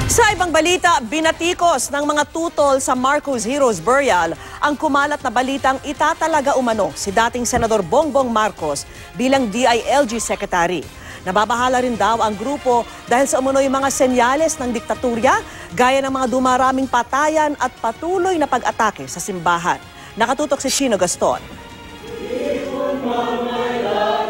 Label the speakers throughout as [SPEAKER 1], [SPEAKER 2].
[SPEAKER 1] Sa ibang balita, binatikos ng mga tutol sa Marcos Heroes Burial ang kumalat na balitang itatalaga umano si dating Senador Bongbong Marcos bilang DILG Secretary. Nababahala rin daw ang grupo dahil sa umunoy mga senyales ng diktatorya gaya ng mga dumaraming patayan at patuloy na pag-atake sa simbahan. Nakatutok si Chino Gaston.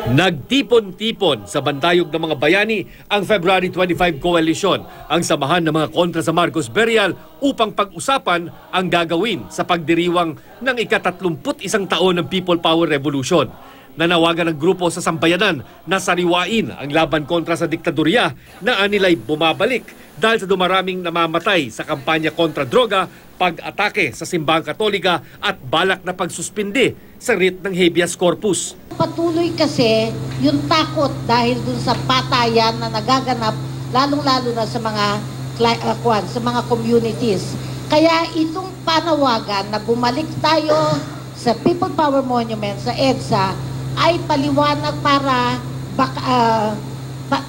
[SPEAKER 2] Nagtipon-tipon sa bantayog ng mga bayani ang February 25 Coalition, ang samahan ng mga kontra sa Marcos Burial upang pag-usapan ang gagawin sa pagdiriwang ng ika-31 taon ng People Power Revolution. Nanawagan ng grupo sa sambayanan na sariwain ang laban kontra sa diktadorya na anilay bumabalik dahil sa dumaraming namamatay sa kampanya kontra droga, pag-atake sa simbahang Katolika at balak na pagsuspindi sa writ ng habeas corpus.
[SPEAKER 3] Patuloy kasi yung takot dahil dun sa patayan na nagaganap lalong-lalo na sa mga communities. Kaya itong panawagan na bumalik tayo sa People Power Monument sa EDSA ay paliwanag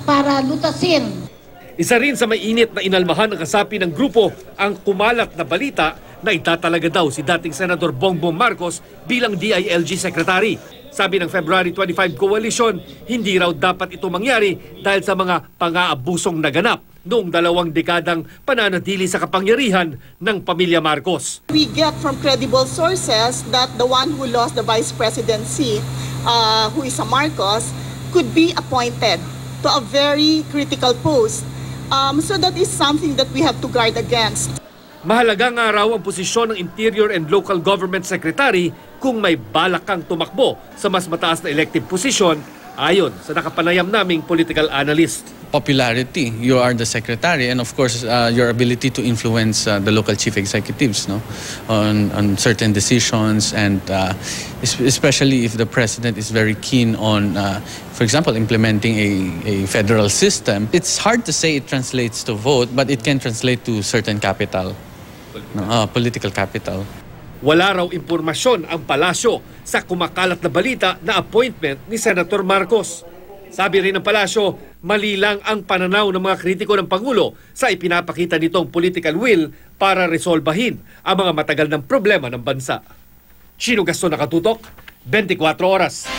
[SPEAKER 3] para lutasin.
[SPEAKER 2] Isa rin sa may init na inalmahan ng kasapi ng grupo ang kumalat na balita na itatalaga daw si dating Senador Bongbong Marcos bilang DILG Secretary. Sabi ng February 25 Coalition, hindi raw dapat ito mangyari dahil sa mga pang-aabusong naganap noong 2 dekadang pananatili sa kapangyarihan ng pamilya Marcos.
[SPEAKER 4] We get from credible sources that the one who lost the vice presidency, who is a Marcos, could be appointed to a very critical post. So that is something that we have to guard against.
[SPEAKER 2] Mahalaga nga raw ang posisyon ng Interior and Local Government Secretary kung may balak kang tumakbo sa mas mataas na elective position ayon sa nakapanayam naming political analyst.
[SPEAKER 5] Popularity, you are the secretary, and of course your ability to influence the local chief executives on certain decisions, and especially if the president is very keen on for example implementing a federal system. It's hard to say it translates to vote, but it can translate to certain capital, political capital.
[SPEAKER 2] Wala raw impormasyon ang palasyo sa kumakalat na balita na appointment ni Senator Marcos. Sabi rin ng palasyo, mali lang ang pananaw ng mga kritiko ng Pangulo sa ipinapakita nitong political will para resolbahin ang mga matagal ng problema ng bansa. Chino Gaston, Nakatutok, 24 Oras.